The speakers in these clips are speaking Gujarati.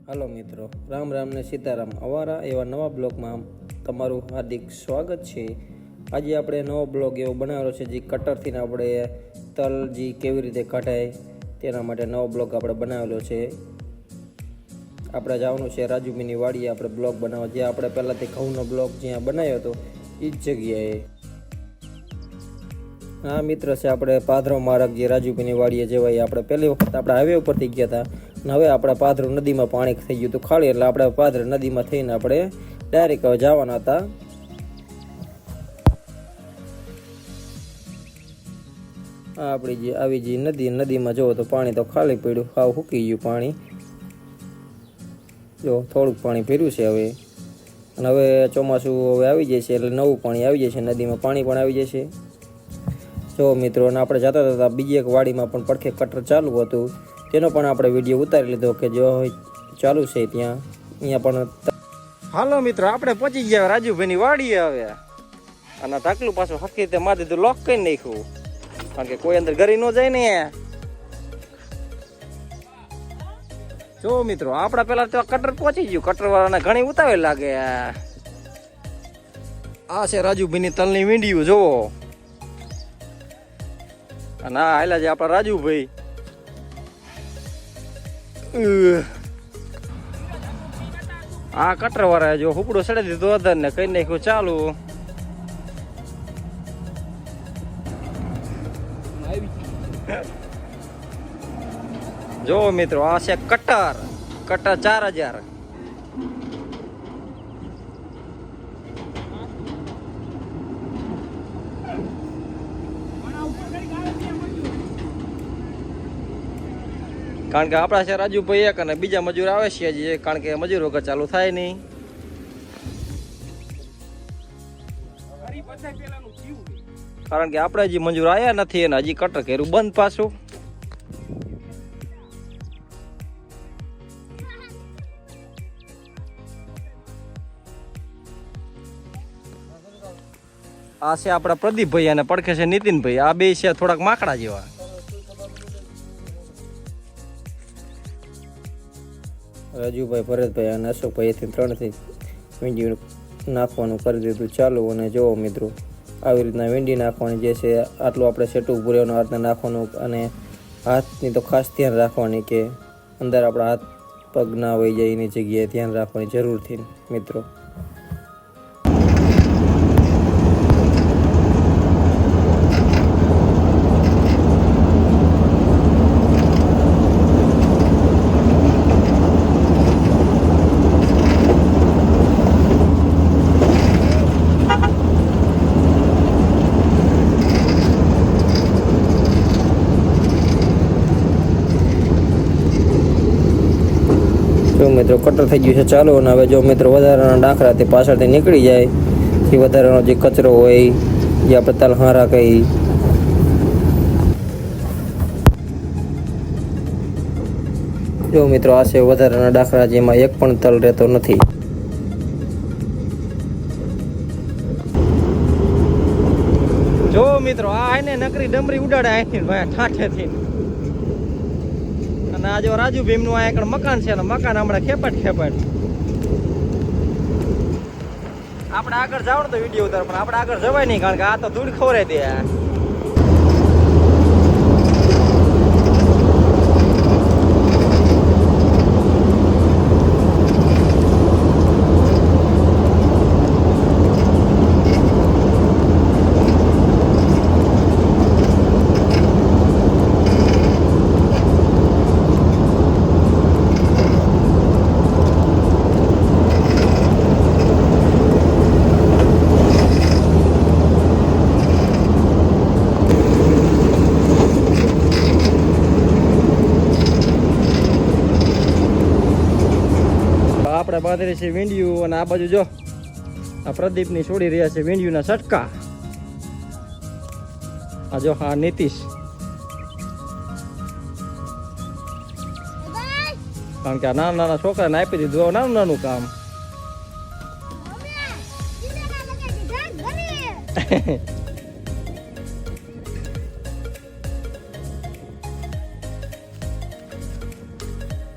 હાલો મિત્રો, રામ રામ ને સીતારામ. અમારા એવા નવા બ્લોગમાં તમારું હાર્દિક સ્વાગત છે. આજે આપણે નવો બ્લોગ એવો બનાવેલો છે જે કટરથી આપણે તલ જે કેવી રીતે કઢાય તેના માટે નવો બ્લોગ આપણે બનાવેલો છે. આપણે જવાનું છે રાજુભાઈની વાડીએ આપણે બ્લોગ બનાવવા, જે આપણે પહેલાંથી ઘઉંનો બ્લોગ જ્યાં બનાવ્યો હતો એ જ જગ્યાએ. હા મિત્ર, છે આપણે પાદરો માર્ગ જે રાજુભાઈની વાડીએ જવાય. આપણે પહેલી વખત આપણે હાઈવે ઉપરથી ગયા હતા અને હવે આપણે પાદરો નદીમાં પાણી થઈ ગયું હતું ખાલી, એટલે આપણે પાદર નદીમાં થઈને આપણે ડાયરેક્ટ હવે જવાના હતા. આપણી જે આવી જે નદીમાં જુઓ તો પાણી તો ખાલી પડ્યું, હાવ સૂકી ગયું પાણી. જો થોડુંક પાણી ભર્યું છે હવે, અને હવે ચોમાસું હવે આવી જાય છે એટલે નવું પાણી આવી જાય છે, નદીમાં પાણી પણ આવી જાય છે. જો મિત્રો, અને આપણે જતા હતા બીજી એક વાડીમાં પણ પડખે કટર ચાલુ હતું, તેનો પણ આપણે વિડીયો ઉતારી લીધો કે જો ચાલુ છે ત્યાં અહીંયા પણ. હાલો મિત્રો, આપણે પહોંચી ગયા રાજુભાઈની વાડીએ હવે, અને ઢાકલું પાછું હકી રીતે મારી દીધું, લોક કરી નાખ્યું, કારણ કે કોઈ અંદર ઘરે ન જાય ને. જો મિત્રો, આપણા પેલા તો કટર પહોંચી ગયું, કટર વાળાને ઘણી ઉતાવળ લાગે. આ છે રાજુભાઈની તલની વીંડિયું જોવો, અને આ હાલા છે આપણા રાજુભાઈ. આ કટર વાળા જો હુકડો સડી દીધો અધર ને કઈ નાખ્યું ચાલુ. જો મિત્રો, આ છે કટર 4000. કારણ કે આપણા છે રાજુભાઈ એક અને બીજા મજૂર આવે છે હજી, કારણ કે મજૂર વગર ચાલુ થાય નહીં. કારણ કે આપણે હજી મજૂર આવ્યા નથી અને હજી કટર કર્યું બંધ પાછું. આ છે આપણા પ્રદીપભાઈ અને પડખે છે નીતિનભાઈ. આ બે છે થોડાક માકડા જેવા. રાજુભાઈ, ભરતભાઈ અને અશોકભાઈ એથી 3થી વીંડી નાખવાનું કરી દીધું ચાલુ. અને જોવો મિત્રો, આવી રીતના વીંડી નાખવાની જે છે, આટલું આપણે સેટું ભૂરેવાનું હાથને નાખવાનું, અને હાથની તો ખાસ ધ્યાન રાખવાની કે અંદર આપણા હાથ પગ ના વહી જાય એની જગ્યાએ ધ્યાન રાખવાની જરૂરથી મિત્રો. જો મિત્રો, કટર થઈ ગયું છે ચાલુ, અને હવે જો મિત્રો વધારાના ડાખરા તે પાછળથી નીકળી જાય, એ વધારાનો જે કચરો હોય જે આપણે તલ હારા કહી. જો મિત્રો, આ છે વધારાના ડાખરા, જેમાં એક પણ તલ રહેતો નથી. જો મિત્રો, આ એને નકરી ડમરી ઉડાડે અહીંથી ભાઈ ઠાઠેથી. અને આ જો રાજુભાઈ નું આ એકડ મકાન છે, ને મકાન હમણાં ખેપટ. આપણે આગળ જવાનું તો વિડીયો ઉતાર, પણ આપણે આગળ જવાય નહીં, કારણ કે આ તો ધૂળ ખવરાઈ દે. આપણે બાંધી છે વીંડિયું, અને આ બાજુ જો આ પ્રદીપની છોડી રહ્યા છે વીંડિયુંના સટકા. આ જો હા નીતિશ, કારણ કે આ નાના છોકરાને આપી દીધું નાનું કામ.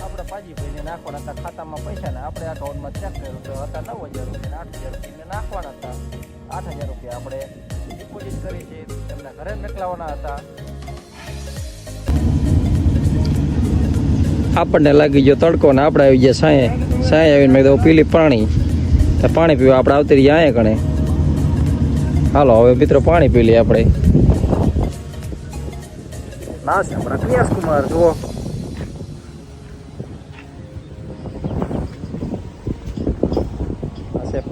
આપણે ભાજી ભાઈને નાખવાના હતા ખાતામાં પૈસા ને આપણે અકાઉન્ટમાં ચેક કર્યું તો હતા 9,000 રૂપિયા 8,000 રૂપિયા નાખવાના હતા. 8,000 રૂપિયા આપણે ડિપોઝિટ કરી છે, એમના ઘરે મોકલાવાના હતા. આપણને લાગી ગયો તડકો ને આપણે આવી ગયા સાંયે આવીને મેં કીધું પીલી પાણી તો પાણી પીવા આપણે આવતી રહીએ અહીંયા કણે. હાલો હવે મિત્રો પાણી પી લઈએ આપણે. ના છે આપણા કૈલાસ કુમાર જુઓ.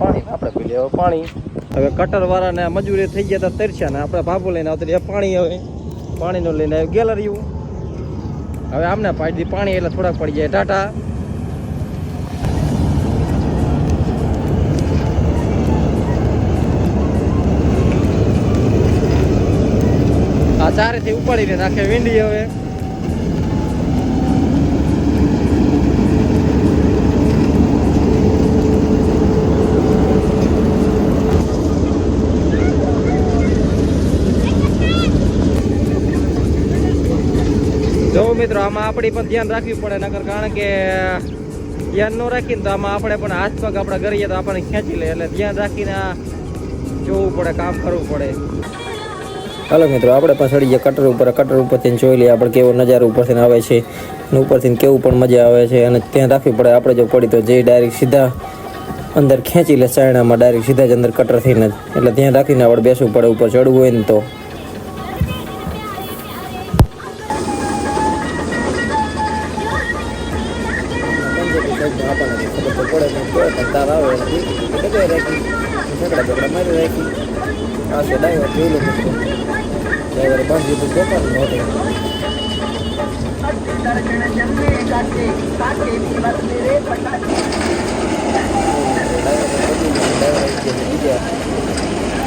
પાણી આપણે પી લઈએ હવે પાણી. હવે કટર વાળાને મજૂરી થઈ ગયા હતા તરસ્યા ને આપણે ભાભો લઈને આવતી પાણી. હવે પાણીનું લઈને આવ્યું ગેલરીયું. હવે આમને પાડી દી પાણી એટલે થોડાક પડી જાય ટાટા. આ ચારેથી ઉપાડીને નાખે વીંડી. હવે જો મિત્રો આમાં આપણી પણ ધ્યાન રાખવી પડે, નકર કારણ કે ધ્યાન ન રાખીને તો આમાં આપણે પણ હાથ પગ આપણા કરીએ તો આપણને ખેંચી લે. એટલે ધ્યાન રાખીને જોવું પડે, કામ કરવું પડે. હાલો મિત્રો આપણે પણ ચડી ગયા કટર ઉપરથી જોઈ લઈએ આપણે કેવો નજારો ઉપરથી આવે છે અને ઉપરથી કેવું પણ મજા આવે છે. અને ધ્યાન રાખવી પડે, આપણે જો પડી તો જે ડાયરેક્ટ સીધા અંદર ખેંચી લે ચાયણામાં, ડાયરેક્ટ સીધા જ અંદર કટર થઈને જ. એટલે ધ્યાન રાખીને આપણે બેસવું પડે ઉપર ચડવું હોય ને તો. આપણને ખબર તો પડે પણ તાર આવે રાખી ઝઘડા મારી રાખી. આ છે ડ્રાઈવર જોઈ લો મિત્રો, ડ્રાઈવરે બાંધી દીધું દુકાન નહોતી.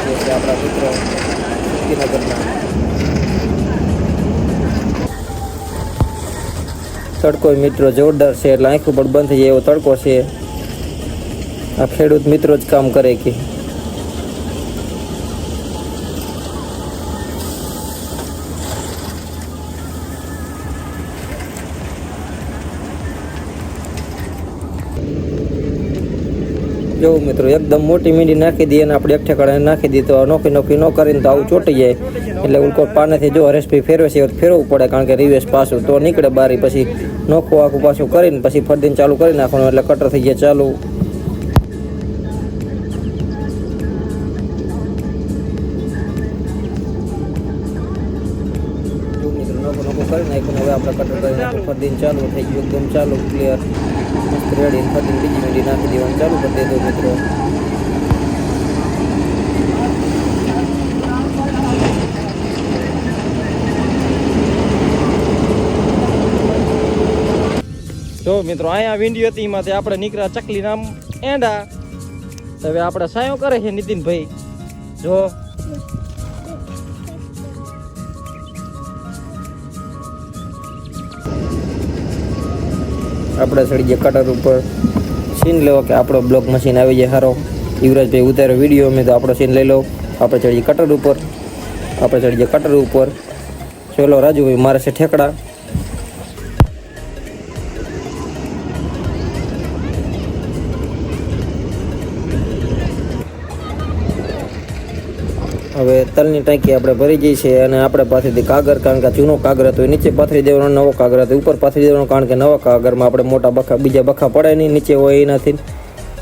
બીજા આપણા મિત્રો શ્રીનગરના. તડકો મિત્રો જોરદાર છે એટલે આંખો પણ બંધ થઈ જાય એવો તડકો છે. આ ખેડૂત મિત્રો જ કામ કરે કે. જો મિત્રો એકદમ મોટી મીંડી નાખી દઈએ અને આપણે એક ઠેકાણે નાખી દઈએ તો નોખી ન કરીને તો આવું ચોટી જાય. એટલે ઉલકો પાનેથી જો હરેશભાઈ ફેરવે છે ફેરવવું પડે, કારણ કે રિવેસ પાછું તો નીકળે બારી. પછી નોખું આખું પાછું કરીને પછી ફરદીને ચાલુ કરી નાખવાનું એટલે કટર થઈ જાય ચાલુ. નોખું કરી નાખ્યું હવે આપણે કટર કરી ફરદીને ચાલુ થઈ ગયું એકદમ ચાલુ ક્લિયર મસ્ત રેડી. ફરદીને બીજી મીંડી નાખી દેવાનું ચાલુ કરી દેજો મિત્રો. જો મિત્રો અહીંયા વીંડી હતી એમાંથી આપણે નીકળ્યા ચકલી નામ એંડા. હવે આપણે સાયો કરે છે નીતિનભાઈ. જો આપણે ચડી ગયા કટર ઉપર સીન લેવો કે આપણો બ્લોક મશીન આવી જાય સારો. યુવરાજભાઈ ઉતાર્યો વિડીયો મેં તો આપણો સીન લઈ લો. આપણે ચડી કટર ઉપર, ચલો રાજુભાઈ મારે છે ઠેકડા. હવે તલની ટાંકી આપણે ભરી જઈ છે અને આપણે પાસેથી કાગર, કારણ કે જૂનો કાગર હતો એ નીચે પાથરી દેવાનો, નવો કાગર હતો ઉપર પાથરી દેવાનો, કારણ કે નવા કાગરમાં આપણે મોટા બખા બીજા બખા પડે નહીં નીચે હોય એનાથી.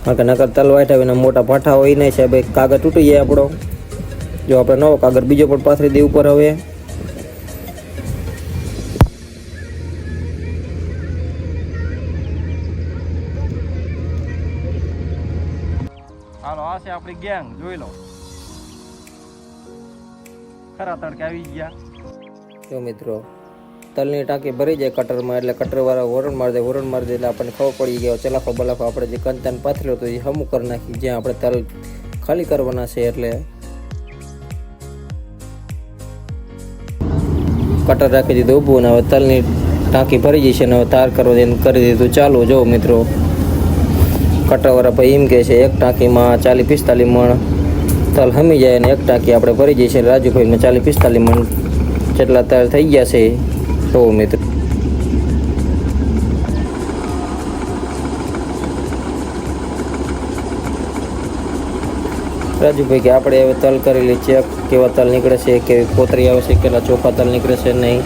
કારણ કે નકર તલ વાટાવીને મોટા ભાઠા હોય નહીં છે ભાઈ, કાગર તૂટી જાય આપણો. જો આપણે નવો કાગર બીજો પણ પાથરી દઈએ ઉપર. હવે હાલો આ છે આપણી ગેંગ, જોઈ લો ખરા તડકે આવી ગયા. જો મિત્રો તલની ટાંકી ભરી જાય કટરમાં એટલે કટરવાળા હોરણ મારી દે એટલે આપણને ખબર પડી ગયો ચલાફો બલાફો આપણે જે કંચન પાથરેલો હતો એ હમું કરી નાખી, જ્યાં આપણે તલ ખાલી કરવાના છે. એટલે કટર રાખી દીધું ઊભું ને હવે તલની ટાંકી ભરી જઈ છે ને હવે તાર કરી દીધું ચાલુ. જો મિત્રો કટરવાળા ભાઈ એમ કહે છે એક ટાંકીમાં 40-45 મણ તલ હમી જાય અને એક ટાંકી આપણે ભરી જઈએ છીએ. રાજુભાઈને 40-45 મણ જેટલા તલ થઈ ગયા છે. તો મિત્રો રાજુભાઈ કે આપણે હવે તલ કરેલી ચેક કેવા તલ નીકળે છે, કેવી ફોતરી આવે છે, કેટલા ચોખ્ખા તલ નીકળે છે નહીં.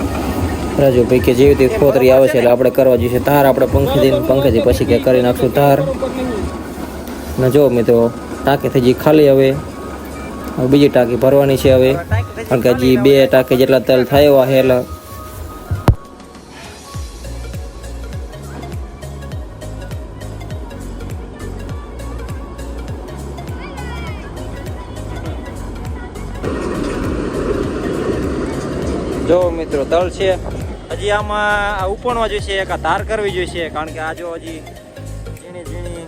રાજુભાઈ કે જેવી રીતે ફોતરી આવે છે એટલે આપણે કરવા જોઈએ ધાર. આપણે પંખેથી પછી કે કરી નાખશું ધાર. અને જો મિત્રો ટાંકી થઈ ગઈ ખાલી. હવે બીજી ટાંકી ભરવાની છે હવે, કારણ કે હજી 2 ટાંકી જેટલા તલ થાય એવા હેલા. જો મિત્રો તલ છે હજી આમાં ઉપણવા જોઈશે, એક ધાર કરવી જોઈશે, કારણ કે આ જો હજી ઝીણી ઝીણી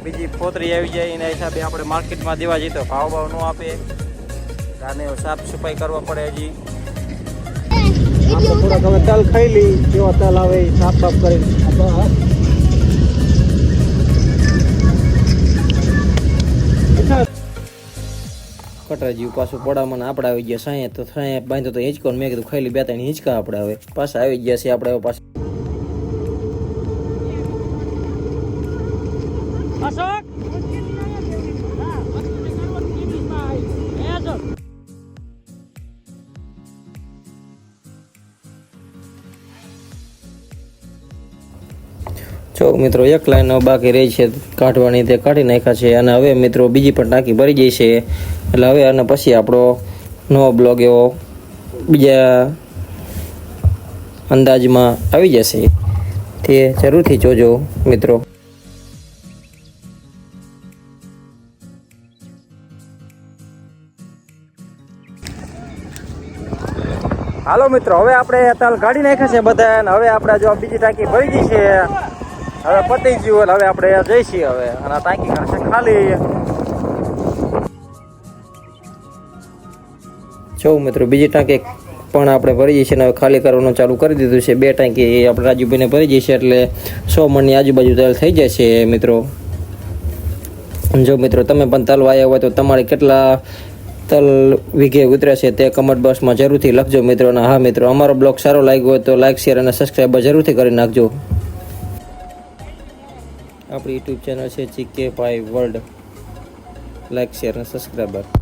બીજી ફોતરી આવી જાય એના હિસાબે આપણે માર્કેટમાં દેવા જઈએ તો ભાવ ન આપે. આને સાફ સફાઈ કરવા પડે. હજી આપણે થોડાક હવે તલ ખાઈ લઈ, કેવા તલ આવે એ સાફ સાફ કરી. કટરાજી પાછું પડામાં આપણે આવી ગયા સાંય, તો સાંય બાંધો તો હિંચકો. મેં કીધું ખાઈ લી 2-3 હિંચકા. આપણે હવે પાછા આવી ગયા છે. આપણે હવે પાછા જો મિત્રો એક લાઈન બાકી રહી છે કાઢવાની, તે કાઢી નાખ્યા છે. અને હવે મિત્રો બીજી પણ ટાંકી ભરી જાય છે, એટલે હવે અને પછી આપણો નવો બ્લોગ એવો બીજા અંદાજમાં આવી જશે, તે જરૂરથી જોજો મિત્રો. હાલો મિત્રો, હવે આપણે તલ કાઢી નાખ્યા છે બધા. અને હવે આપણે જો બીજી ટાંકી ભરી ગઈ છે, હવે પતી ગયું. હવે આપણે જઈશું હવે, અને ટાંકી કરશે ખાલી. જો મિત્રો બીજી ટાંકી પણ આપણે ભરી જઈએ છીએ, હવે ખાલી કરવાનું ચાલુ કરી દીધું છે. 2 ટાંકી આપણે રાજુભાઈને ભરી જઈએ છીએ, એટલે 100 મણની આજુબાજુ તલ થઈ જાય છે મિત્રો. જો મિત્રો તમે પણ તલ વાયા હોય તો તમારે કેટલા તલ વીઘે ઉતરે છે તે કમેન્ટ બોક્સમાં જરૂરથી લખજો મિત્રો. અને હા મિત્રો, અમારો બ્લોગ સારો લાગ્યો હોય તો લાઇક, શેર અને સબસ્ક્રાઈબ જરૂરથી કરી નાખજો. આપણી યુટ્યુબ ચેનલ છે GK ભાઈ વર્લ્ડ. લાઇક, શેર અને સબસ્ક્રાઈબર.